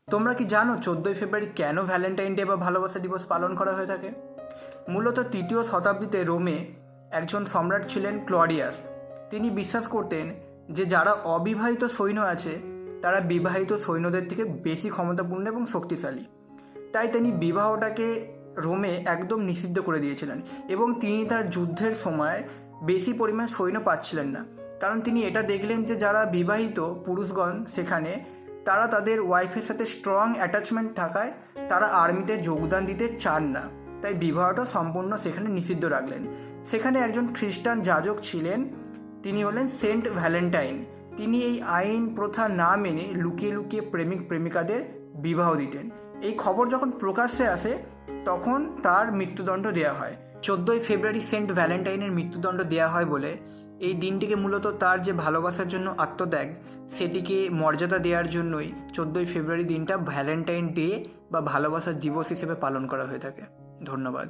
তোমরা কি জানো 14ই ফেব্রুয়ারি কেন ভ্যালেন্টাইন ডে বা ভালোবাসা দিবস পালন করা হয়ে থাকে? মূলত 3য় শতাব্দীতে রোমে একজন সম্রাট ছিলেন ক্লডিয়াস। তিনি বিশ্বাস করতেন যে যারা অবিবাহিত সৈন্য আছে তারা বিবাহিত সৈন্যদের থেকে বেশি ক্ষমতাপূর্ণ এবং শক্তিশালী। তাই তিনি বিবাহটাকে রোমে একদম নিষিদ্ধ করে দিয়েছিলেন এবং তিনি তার যুদ্ধের সময় বেশি পরিমাণ সৈন্য পাচ্ছিলেন না, কারণ তিনি এটা দেখলেন যে যারা বিবাহিত পুরুষগণ সেখানে তারা তাদের ওয়াইফের সাথে স্ট্রং অ্যাটাচমেন্ট থাকায় তারা আর্মিতে যোগদান দিতে চান না। তাই বিবাহটা সম্পূর্ণ সেখানে নিষিদ্ধ রাখলেন। সেখানে একজন খ্রিস্টান যাজক ছিলেন, তিনি হলেন সেন্ট ভ্যালেন্টাইন। তিনি এই আইন প্রথা না মেনে লুকিয়ে লুকিয়ে প্রেমিক প্রেমিকাদের বিবাহ দিতেন। এই খবর যখন প্রকাশ্যে আসে তখন তার মৃত্যুদণ্ড দেওয়া হয়। 14ই ফেব্রুয়ারি সেন্ট ভ্যালেন্টাইনের মৃত্যুদণ্ড দেওয়া হয় বলে এই দিনটিকে মূলত তার যে ভালোবাসার জন্য আত্মত্যাগ সেটিকে মর্যাদা দেওয়ার জন্যই 14ই ফেব্রুয়ারি দিনটা ভ্যালেন্টাইন ডে বা ভালোবাসার দিবস হিসেবে পালন করা হয়ে থাকে। ধন্যবাদ।